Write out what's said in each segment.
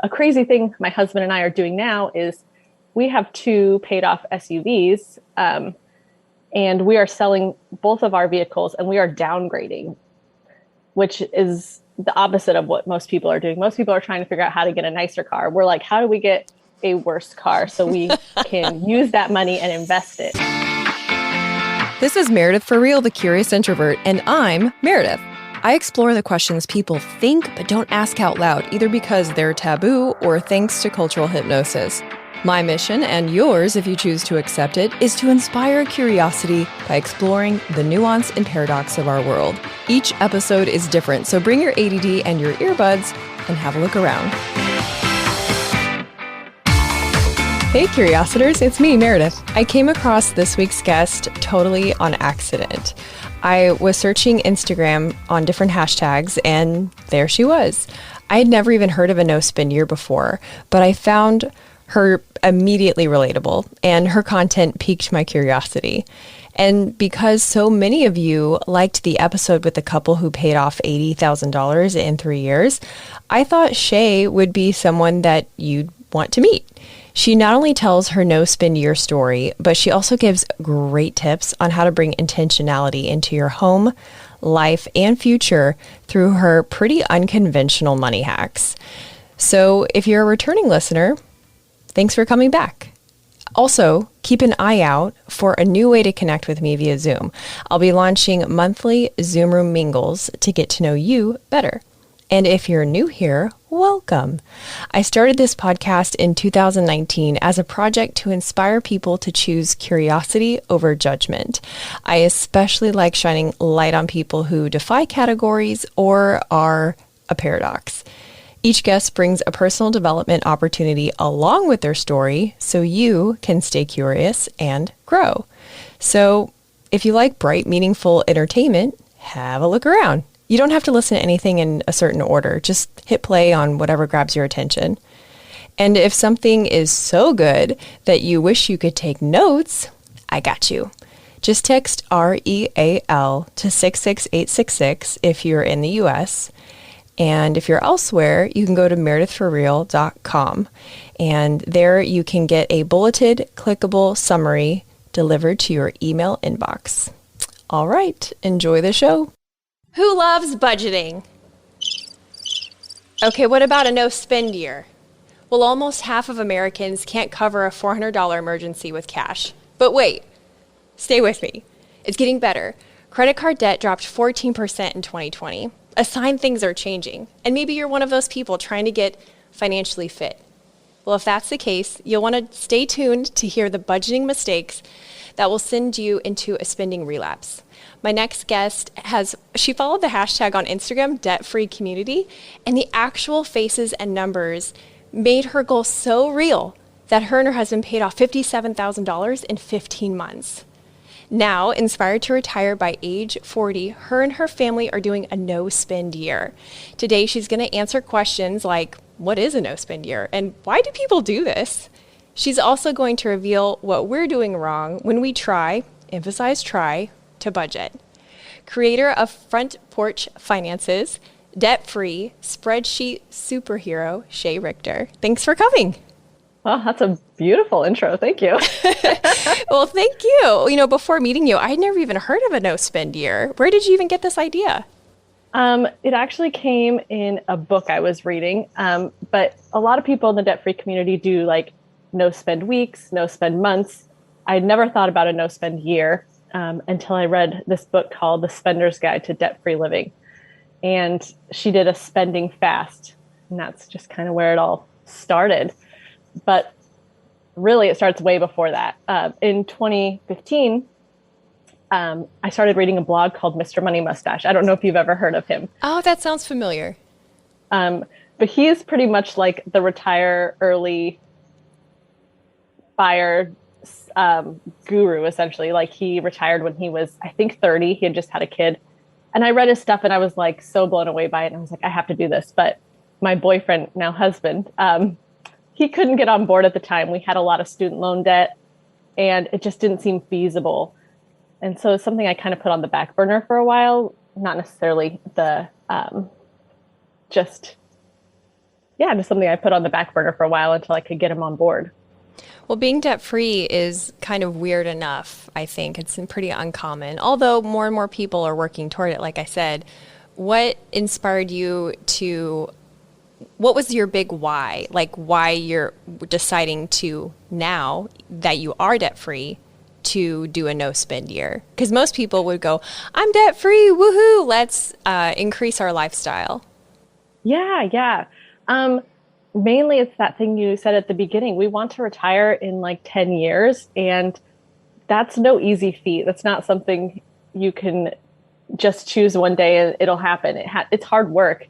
A crazy thing my husband and I are doing now is we have two paid off SUVs, and we are selling both of our vehicles and we are downgrading, which is the opposite of what most people are doing. Most people are trying to figure out how to get a nicer car. We're like, how do we get a worse car so we can use that money and invest it? This is Meredith for Real, the Curious Introvert, and I'm Meredith. I explore the questions people think but don't ask out loud, either because they're taboo or thanks to cultural hypnosis. My mission, and yours if you choose to accept it, is to inspire curiosity by exploring the nuance and paradox of our world. Each episode is different, so bring your ADD and your earbuds and have a look around. Hey Curiositors, it's me, Meredith. I came across this week's guest totally on accident. I was searching Instagram on different hashtags, and there she was. I had never even heard of a no-spend year before, but I found her immediately relatable, and her content piqued my curiosity. And because so many of you liked the episode with the couple who paid off $80,000 in 3 years, I thought Shay would be someone that you'd want to meet. She not only tells her no-spend year story, but she also gives great tips on how to bring intentionality into your home, life, and future through her pretty unconventional money hacks. So if you're a returning listener, thanks for coming back. Also, keep an eye out for a new way to connect with me via Zoom. I'll be launching monthly Zoom Room Mingles to get to know you better. And if you're new here, welcome. I started this podcast in 2019 as a project to inspire people to choose curiosity over judgment. I especially like shining light on people who defy categories or are a paradox. Each guest brings a personal development opportunity along with their story so you can stay curious and grow. So if you like bright, meaningful entertainment, have a look around. You don't have to listen to anything in a certain order. Just hit play on whatever grabs your attention. And if something is so good that you wish you could take notes, I got you. Just text REAL to 66866 if you're in the US. And if you're elsewhere, you can go to meredithforreal.com. And there you can get a bulleted, clickable summary delivered to your email inbox. All right, enjoy the show. Who loves budgeting? Okay, what about a no-spend year? Well, almost half of Americans can't cover a $400 emergency with cash. But wait, stay with me. It's getting better. Credit card debt dropped 14% in 2020. A sign things are changing. And maybe you're one of those people trying to get financially fit. Well, if that's the case, you'll want to stay tuned to hear the budgeting mistakes that will send you into a spending relapse. My next guest she followed the hashtag on Instagram, debt-free community, and the actual faces and numbers made her goal so real that her and her husband paid off $57,000 in 15 months. Now, inspired to retire by age 40, her and her family are doing a no-spend year. Today, she's going to answer questions like, what is a no-spend year? And why do people do this? She's also going to reveal what we're doing wrong when we try, emphasize try, to budget. Creator of Front Porch Finances, debt-free spreadsheet superhero, Shay Richter. Thanks for coming. Well, that's a beautiful intro. Thank you. Well, thank you. You know, before meeting you, I'd never even heard of a no-spend year. Where did you even get this idea? It actually came in a book I was reading, but a lot of people in the debt-free community do like no-spend weeks, no-spend months. I'd never thought about a no-spend year until I read this book called The Spender's Guide to Debt-Free Living. And she did a spending fast, and that's just kind of where it all started. But really, it starts way before that. In 2015, I started reading a blog called Mr. Money Mustache. I don't know if you've ever heard of him. Oh, that sounds familiar. But he is pretty much like the retire early, fire guru, essentially. Like he retired when he was, I think, 30. He had just had a kid. And I read his stuff and I was like so blown away by it. And I was like, I have to do this. But my boyfriend, now husband, he couldn't get on board at the time. We had a lot of student loan debt and it just didn't seem feasible. And so it's something I kind of put on the back burner for a while, not necessarily the just yeah, just something I put on the back burner for a while until I could get them on board. Well, being debt free is kind of weird enough, I think. It's pretty uncommon, although more and more people are working toward it, like I said. What inspired you to, what was your big why? Like why you're deciding to now that you are debt free to do a no spend year? Because most people would go, I'm debt free, woohoo, let's increase our lifestyle. Yeah, yeah. Mainly it's that thing you said at the beginning. We want to retire in like 10 years, and that's no easy feat. That's not something you can just choose one day and it'll happen. It's hard work.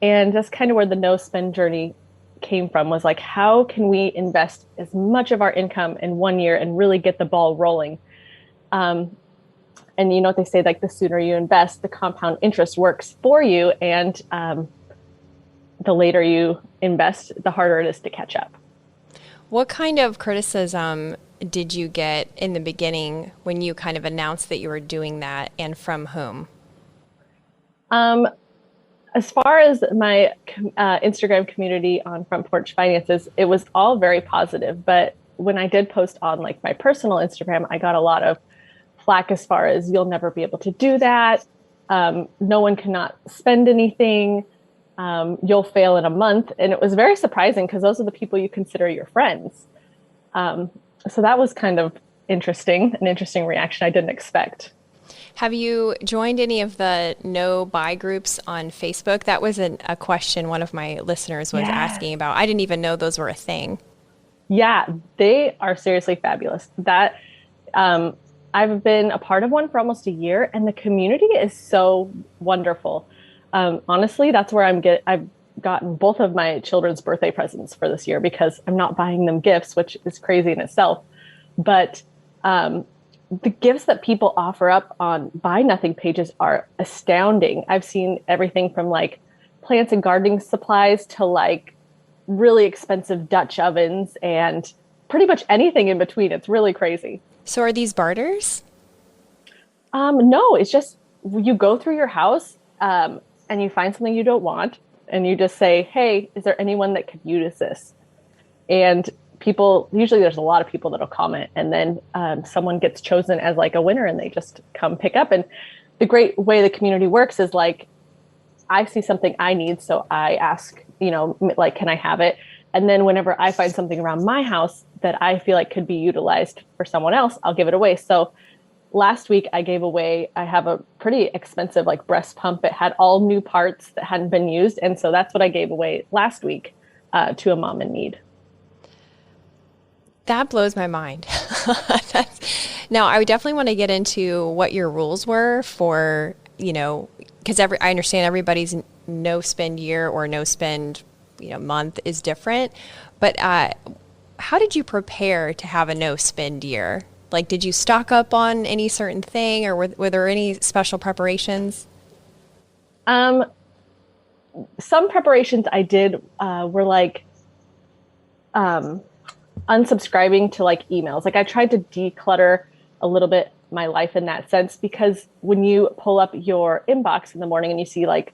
And that's kind of where the no spend journey came from, was like, how can we invest as much of our income in one year and really get the ball rolling? And you know what they say, like the sooner you invest, the compound interest works for you. And the later you invest, the harder it is to catch up. What kind of criticism did you get in the beginning when you kind of announced that you were doing that, and from whom? As far as my Instagram community on Front Porch Finances, it was all very positive. But when I did post on like my personal Instagram, I got a lot of flack as far as, you'll never be able to do that. No one cannot spend anything. You'll fail in a month. And it was very surprising because those are the people you consider your friends. So that was kind of interesting, an interesting reaction I didn't expect. Have you joined any of the no buy groups on Facebook? That was a question one of my listeners was asking about. I didn't even know those were a thing. Yeah, they are seriously fabulous. That I've been a part of one for almost a year, and the community is so wonderful. Honestly, that's where I've gotten both of my children's birthday presents for this year, because I'm not buying them gifts, which is crazy in itself. But the gifts that people offer up on Buy Nothing pages are astounding. I've seen everything from like plants and gardening supplies to like really expensive Dutch ovens and pretty much anything in between. It's really crazy. So are these barters? No, it's just you go through your house and you find something you don't want, and you just say, hey, is there anyone that could use this? And people, usually there's a lot of people that'll comment, and then someone gets chosen as like a winner and they just come pick up. And the great way the community works is like, I see something I need, so I ask, like, can I have it? And then whenever I find something around my house that I feel like could be utilized for someone else, I'll give it away. So last week I gave away, I have a pretty expensive like breast pump. It had all new parts that hadn't been used. And so that's what I gave away last week to a mom in need. That blows my mind. Now, I would definitely want to get into what your rules were for, because I understand everybody's no spend year or no spend, month is different. But how did you prepare to have a no spend year? Like, did you stock up on any certain thing, or were there any special preparations? Some preparations I did were like unsubscribing to like emails. Like I tried to declutter a little bit my life in that sense, because when you pull up your inbox in the morning and you see like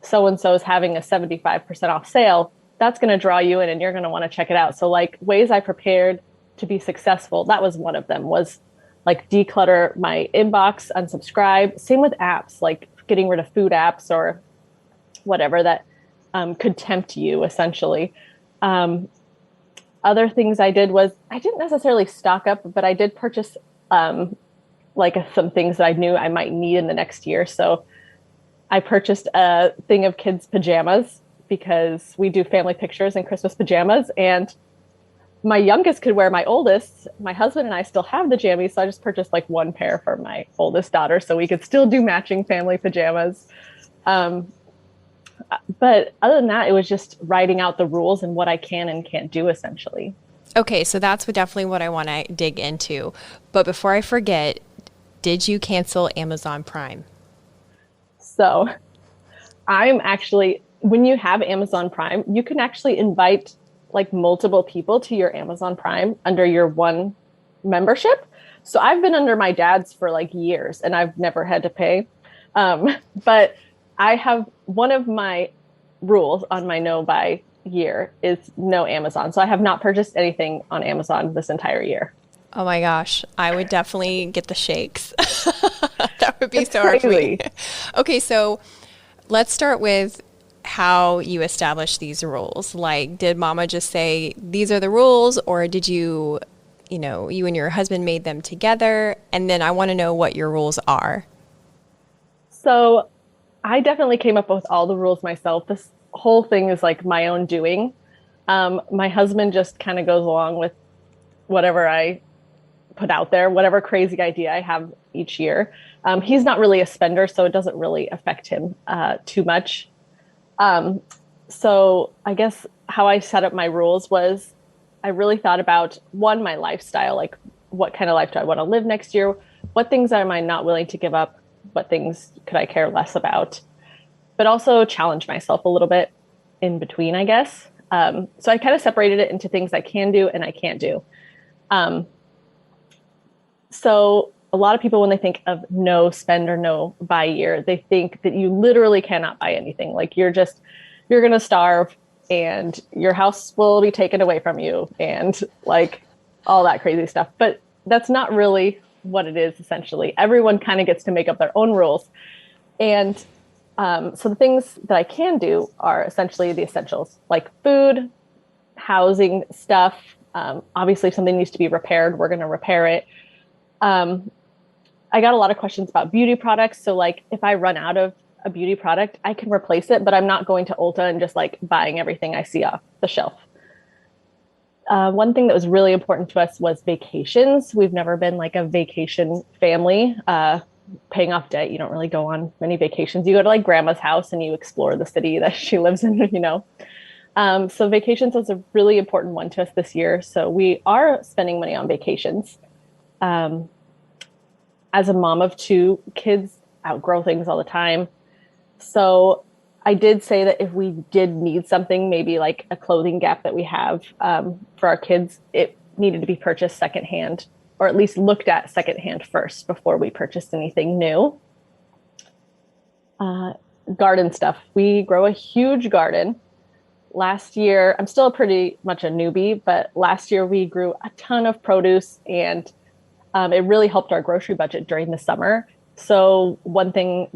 so-and-so is having a 75% off sale, that's going to draw you in and you're going to want to check it out. So like ways I prepared to be successful, that was one of them, was like declutter my inbox, unsubscribe. Same with apps, like getting rid of food apps or whatever that could tempt you essentially. Other things I did was I didn't necessarily stock up, but I did purchase some things that I knew I might need in the next year. So I purchased a thing of kids' pajamas, because we do family pictures and Christmas pajamas. And my youngest could wear my oldest. My husband and I still have the jammies. So I just purchased like one pair for my oldest daughter so we could still do matching family pajamas. But other than that, it was just writing out the rules and what I can and can't do essentially. Okay, so that's definitely what I want to dig into. But before I forget, did you cancel Amazon Prime? So I'm actually, when you have Amazon Prime, you can actually invite like multiple people to your Amazon Prime under your one membership. So I've been under my dad's for like years and I've never had to pay. But I have one of my rules on my no buy year is no Amazon. So I have not purchased anything on Amazon this entire year. Oh my gosh, I would definitely get the shakes. That would be It's so hard for me. crazy. Okay, so let's start with how you established these rules. Like, did mama just say, these are the rules, or did you, you and your husband made them together? And then I want to know what your rules are. So I definitely came up with all the rules myself. This whole thing is like my own doing. My husband just kind of goes along with whatever I put out there, whatever crazy idea I have each year. He's not really a spender, so it doesn't really affect him too much. So I guess how I set up my rules was I really thought about one, my lifestyle, like what kind of life do I want to live next year? What things am I not willing to give up? What things could I care less about? But also challenge myself a little bit in between, I guess. So I kind of separated it into things I can do and I can't do. So a lot of people, when they think of no spend or no buy year, they think that you literally cannot buy anything. Like you're going to starve and your house will be taken away from you and like all that crazy stuff. But that's not really what it is, essentially. Everyone kind of gets to make up their own rules. And so the things that I can do are essentially the essentials, like food, housing, stuff. Obviously, if something needs to be repaired, we're going to repair it. I got a lot of questions about beauty products. So like if I run out of a beauty product, I can replace it, but I'm not going to Ulta and just like buying everything I see off the shelf. One thing that was really important to us was vacations. We've never been like a vacation family. Paying off debt, you don't really go on many vacations. You go to like grandma's house and you explore the city that she lives in. So vacations was a really important one to us this year. So we are spending money on vacations. As a mom of two, kids outgrow things all the time. So I did say that if we did need something, maybe like a clothing gap that we have for our kids, it needed to be purchased secondhand, or at least looked at secondhand first before we purchased anything new. Garden stuff. We grow a huge garden. Last year, I'm still pretty much a newbie, but last year we grew a ton of produce and it really helped our grocery budget during the summer. So one thing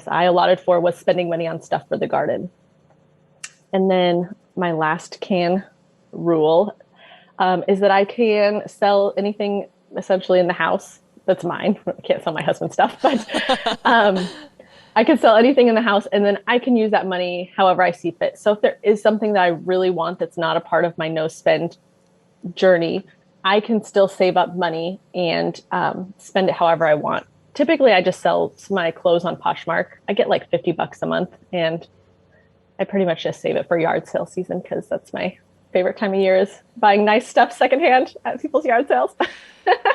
I allotted for was spending money on stuff for the garden. And then my last can rule is that I can sell anything essentially in the house that's mine. I can't sell my husband's stuff, but I can sell anything in the house and then I can use that money however I see fit. So if there is something that I really want that's not a part of my no spend journey, I can still save up money and spend it however I want. Typically, I just sell my clothes on Poshmark. I get like $50 a month and I pretty much just save it for yard sale season because that's my favorite time of year is buying nice stuff secondhand at people's yard sales.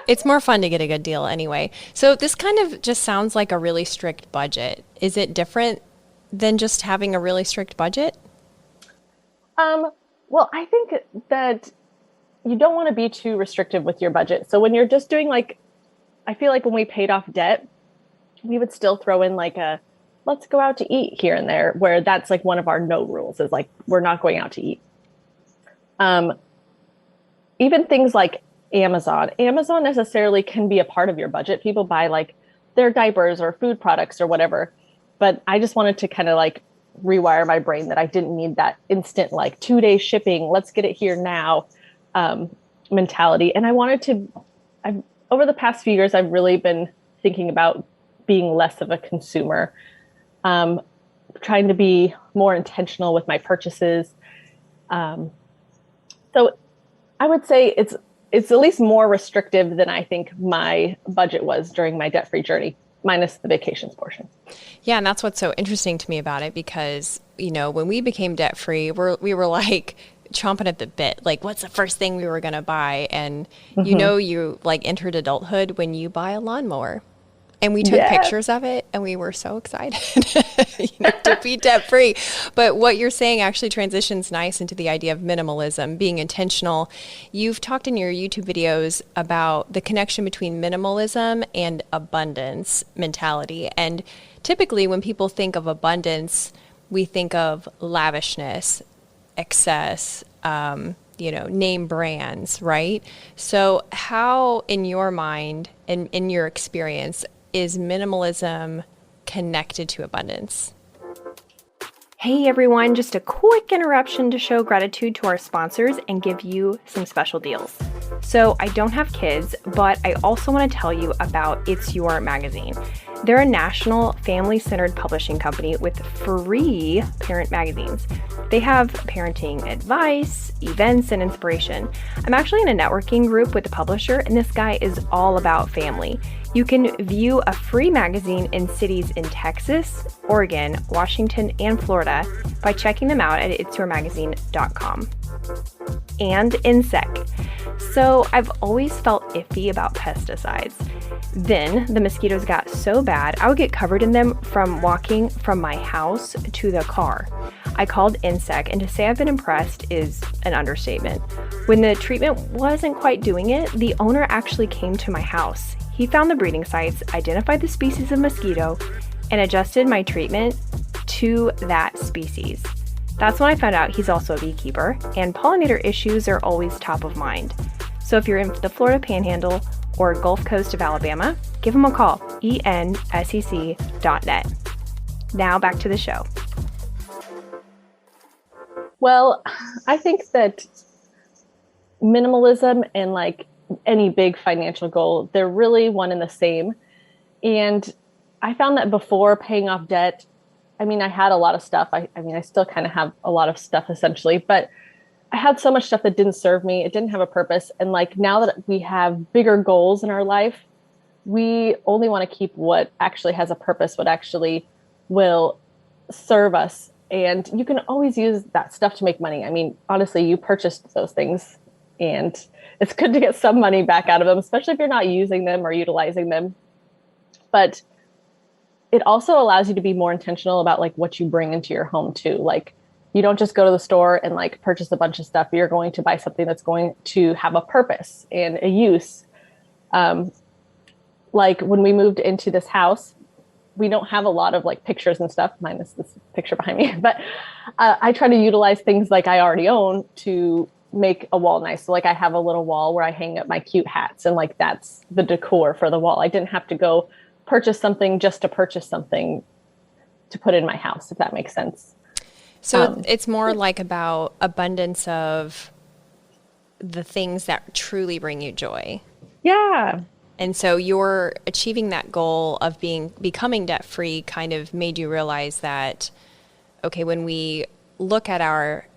It's more fun to get a good deal anyway. So this kind of just sounds like a really strict budget. Is it different than just having a really strict budget? Well, I think that you don't want to be too restrictive with your budget. So when you're just doing I feel like when we paid off debt, we would still throw in let's go out to eat here and there, where that's like one of our no rules is like, we're not going out to eat. Even things like Amazon necessarily can be a part of your budget. People buy like their diapers or food products or whatever. But I just wanted to kind of like rewire my brain that I didn't need that instant, 2-day shipping. Let's get it here now. Mentality. And over the past few years, I've really been thinking about being less of a consumer, trying to be more intentional with my purchases. So I would say it's at least more restrictive than I think my budget was during my debt-free journey, minus the vacations portion. Yeah, and that's what's so interesting to me about it because, when we became debt-free, we were like chomping at the bit, like what's the first thing we were going to buy? And you entered adulthood when you buy a lawnmower. And we took pictures of it and we were so excited to be debt free. But what you're saying actually transitions nice into the idea of minimalism, being intentional. You've talked in your YouTube videos about the connection between minimalism and abundance mentality. And typically when people think of abundance, we think of lavishness. excess, name brands, right? So how, in your mind and in your experience, is minimalism connected to abundance? Hey everyone, just a quick interruption to show gratitude to our sponsors and give you some special deals. So I don't have kids, but I also want to tell you about It's Your Magazine. They're a national family-centered publishing company with free parent magazines. They have parenting advice, events, and inspiration. I'm actually in a networking group with the publisher, and this guy is all about family. You can view a free magazine in cities in Texas, Oregon, Washington, and Florida by checking them out at itsyourmagazine.com. And insect. So I've always felt iffy about pesticides. Then the mosquitoes got so bad, I would get covered in them from walking from my house to the car. I called Insect, and to say I've been impressed is an understatement. When the treatment wasn't quite doing it, the owner actually came to my house. He found the breeding sites, identified the species of mosquito, and adjusted my treatment to that species. That's when I found out he's also a beekeeper, and pollinator issues are always top of mind. So if you're in the Florida Panhandle or Gulf Coast of Alabama, give him a call, ensec.net. Now back to the show. Well, I think that minimalism and like any big financial goal, they're really one and the same. And I found that before paying off debt, I mean, I had a lot of stuff. I still kind of have a lot of stuff essentially, but I had so much stuff that didn't serve me. It didn't have a purpose. And like now that we have bigger goals in our life, we only want to keep what actually has a purpose, what actually will serve us. And you can always use that stuff to make money. I mean, honestly, you purchased those things and it's good to get some money back out of them, especially if you're not using them or utilizing them. But it also allows you to be more intentional about like what you bring into your home too. Like you don't just go to the store and like purchase a bunch of stuff. You're going to buy something that's going to have a purpose and a use. Like when we moved into this house, we don't have a lot of like pictures and stuff, minus this picture behind me, but I try to utilize things like I already own to make a wall nice. So like I have a little wall where I hang up my cute hats and like that's the decor for the wall. I didn't have to go purchase something just to purchase something to put in my house, if that makes sense. So it's more like about abundance of the things that truly bring you joy. Yeah. And so you're achieving that goal of becoming debt-free kind of made you realize that, okay, when we look at our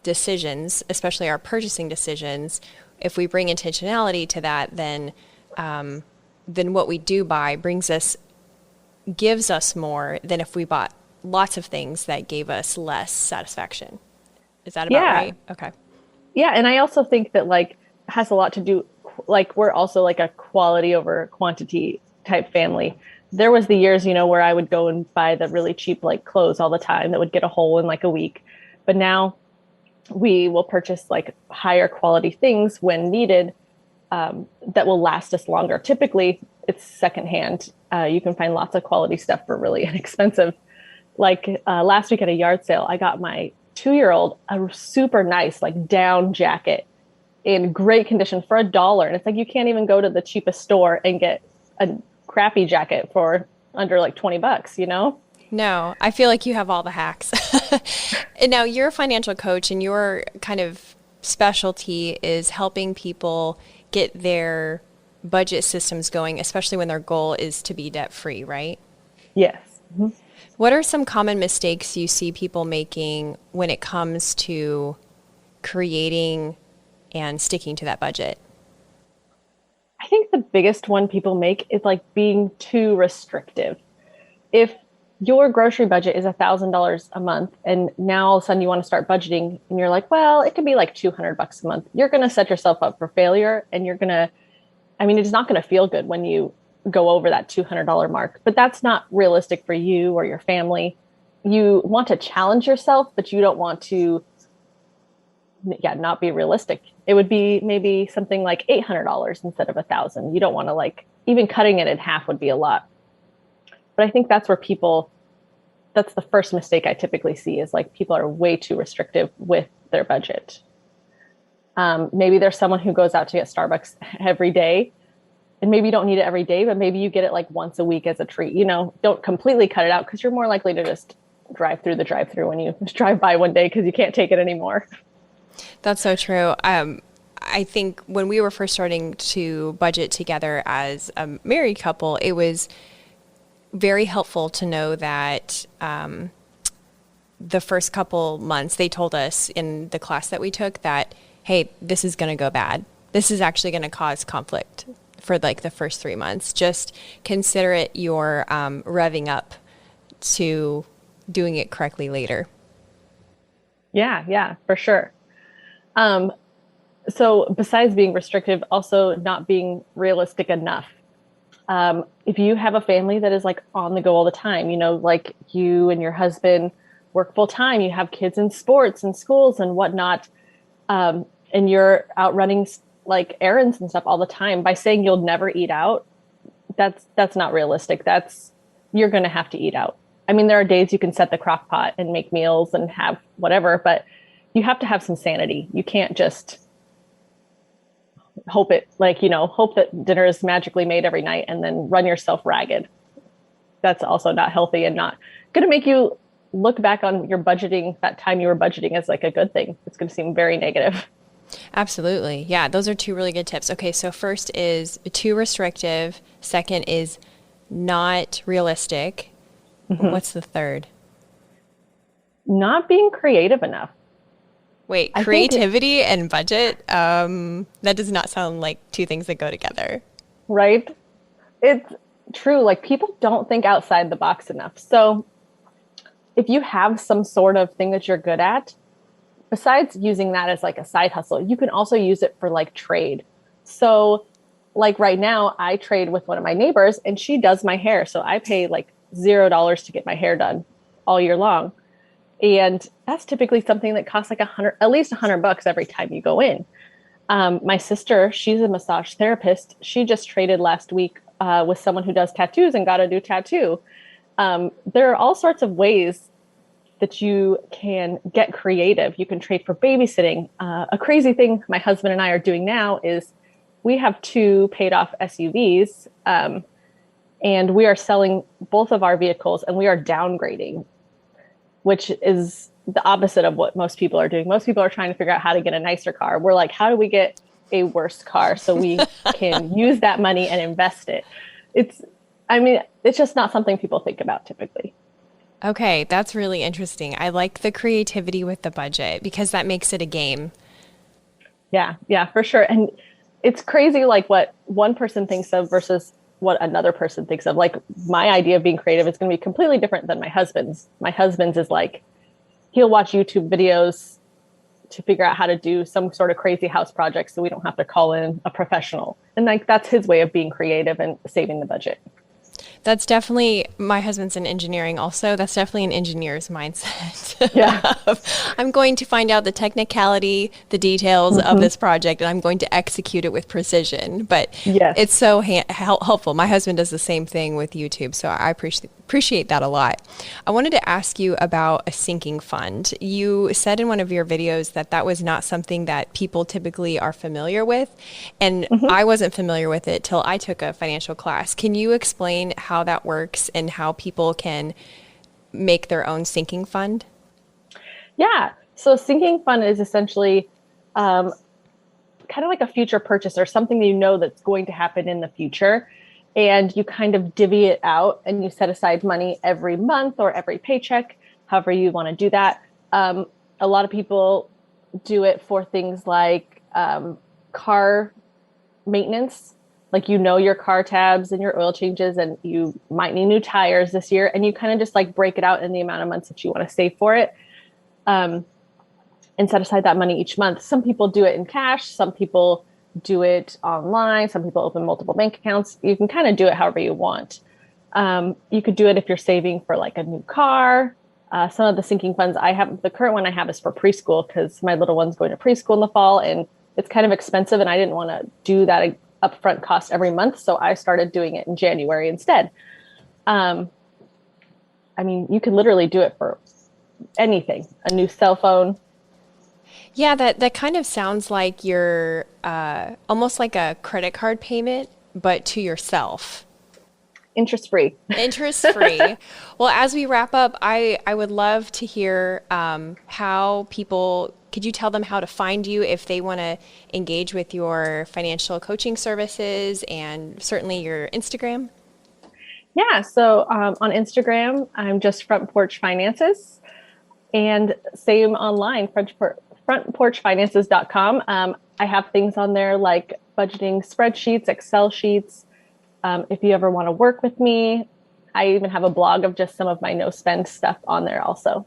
decisions, especially our purchasing decisions, if we bring intentionality to that, then what we do buy gives us more than if we bought lots of things that gave us less satisfaction. Is that about right? Okay. Yeah. And I also think that like has a lot to do, like we're also like a quality over quantity type family. There was the years, where I would go and buy the really cheap like clothes all the time that would get a hole in like a week. But now we will purchase like higher quality things when needed that will last us longer. Typically it's secondhand. You can find lots of quality stuff for really inexpensive. Like last week at a yard sale, I got my 2-year-old a super nice like down jacket in great condition for $1. And it's like, you can't even go to the cheapest store and get a crappy jacket for under like $20, No, I feel like you have all the hacks. And now you're a financial coach and your kind of specialty is helping people get their budget systems going, especially when their goal is to be debt-free, right? Yes. Mm-hmm. What are some common mistakes you see people making when it comes to creating and sticking to that budget? I think the biggest one people make is like being too restrictive. If your grocery budget is $1,000 a month and now all of a sudden you want to start budgeting and you're like, well, it could be like $200 a month. You're going to set yourself up for failure and it's not going to feel good when you go over that $200 mark, but that's not realistic for you or your family. You want to challenge yourself, but you don't want to not be realistic. It would be maybe something like $800 instead of $1,000. You don't want to like, even cutting it in half would be a lot. But I think that's where people that's the first mistake I typically see is like people are way too restrictive with their budget. Maybe there's someone who goes out to get Starbucks every day, and maybe you don't need it every day, but maybe you get it like once a week as a treat. Don't completely cut it out because you're more likely to just drive through the drive-through when you drive by one day because you can't take it anymore. That's so true. I think when we were first starting to budget together as a married couple, it was very helpful to know that the first couple months, they told us in the class that we took that, hey, this is going to go bad. This is actually going to cause conflict for like the first 3 months. Just consider it your revving up to doing it correctly later. Yeah, for sure. So besides being restrictive, also not being realistic enough. If you have a family that is like on the go all the time, like you and your husband work full time, you have kids in sports and schools and whatnot, and you're out running like errands and stuff all the time, by saying you'll never eat out, that's not realistic. You're going to have to eat out. I mean, there are days you can set the crock pot and make meals and have whatever, but you have to have some sanity. You can't just hope that dinner is magically made every night and then run yourself ragged. That's also not healthy and not going to make you look back on your budgeting, that time you were budgeting, as like a good thing. It's going to seem very negative. Absolutely. Yeah, those are two really good tips. Okay, so first is too restrictive. Second is not realistic. Mm-hmm. What's the third? Not being creative enough. Wait, creativity and budget? That does not sound like two things that go together. Right? It's true. Like, people don't think outside the box enough. So if you have some sort of thing that you're good at, besides using that as like a side hustle, you can also use it for like trade. So like right now I trade with one of my neighbors and she does my hair. So I pay like $0 to get my hair done all year long. And that's typically something that costs like at least $100 every time you go in. My sister, she's a massage therapist. She just traded last week with someone who does tattoos and got a new tattoo. There are all sorts of ways that you can get creative. You can trade for babysitting. A crazy thing my husband and I are doing now is we have 2 paid off SUVs, and we are selling both of our vehicles and we are downgrading, which is the opposite of what most people are doing. Most people are trying to figure out how to get a nicer car. We're like, how do we get a worse car so we can use that money and invest it? It's just not something people think about typically. Okay, that's really interesting. I like the creativity with the budget because that makes it a game. Yeah, for sure. And it's crazy like what one person thinks of versus what another person thinks of. Like, my idea of being creative is going to be completely different than my husband's. My husband's is like, he'll watch YouTube videos to figure out how to do some sort of crazy house project so we don't have to call in a professional. And like, that's his way of being creative and saving the budget. That's definitely, my husband's in engineering also. That's definitely an engineer's mindset. Yeah. I'm going to find out the technicality, the details of this project, and I'm going to execute it with precision. But yes, it's so helpful. My husband does the same thing with YouTube, so I appreciate that a lot. I wanted to ask you about a sinking fund. You said in one of your videos that was not something that people typically are familiar with, and I wasn't familiar with it till I took a financial class. Can you explain how that works and how people can make their own sinking fund? Yeah. So a sinking fund is essentially kind of like a future purchase or something that you know that's going to happen in the future. And you kind of divvy it out and you set aside money every month or every paycheck, however you want to do that. A lot of people do it for things like car maintenance. Like, your car tabs and your oil changes and you might need new tires this year. And you kind of just like break it out in the amount of months that you want to save for it. And set aside that money each month. Some people do it in cash. Some people do it online. Some people open multiple bank accounts. You can kind of do it however you want. You could do it if you're saving for like a new car. Some of the sinking funds the current one I have is for preschool because my little one's going to preschool in the fall and it's kind of expensive and I didn't want to do that upfront cost every month. So I started doing it in January instead. I mean, you can literally do it for anything, a new cell phone. Yeah, that kind of sounds like you're almost like a credit card payment, but to yourself. Interest free. Interest free. Well, as we wrap up, I would love to hear how people, could you tell them how to find you if they want to engage with your financial coaching services and certainly your Instagram? Yeah. So on Instagram, I'm just Front Porch Finances, and same online, frontporchfinances.com. I have things on there like budgeting spreadsheets, Excel sheets. If you ever want to work with me, I even have a blog of just some of my no spend stuff on there also.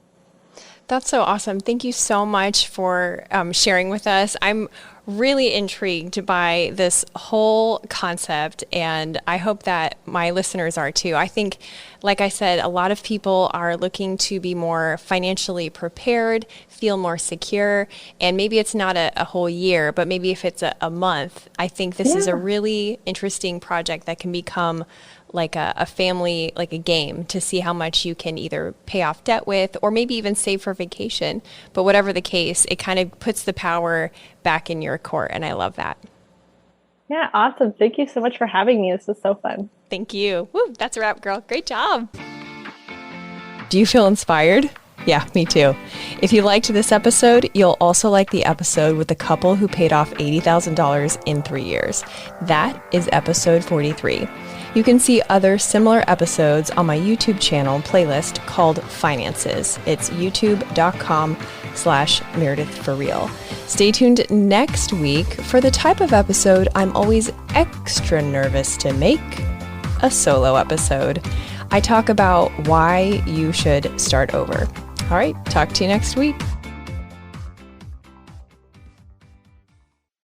That's so awesome. Thank you so much for sharing with us. I'm really intrigued by this whole concept, and I hope that my listeners are too. I think, like I said, a lot of people are looking to be more financially prepared, feel more secure, and maybe it's not a whole year, but maybe if it's a month, I think this is a really interesting project that can become like a family, like a game to see how much you can either pay off debt with or maybe even save for vacation. But whatever the case, it kind of puts the power back in your court. And I love that. Yeah, awesome. Thank you so much for having me. This was so fun. Thank you. Woo, that's a wrap, girl. Great job. Do you feel inspired? Yeah, me too. If you liked this episode, you'll also like the episode with the couple who paid off $80,000 in 3 years. That is episode 43. You can see other similar episodes on my YouTube channel playlist called Finances. It's youtube.com/Meredith for real. Stay tuned next week for the type of episode I'm always extra nervous to make, a solo episode. I talk about why you should start over. All right, talk to you next week.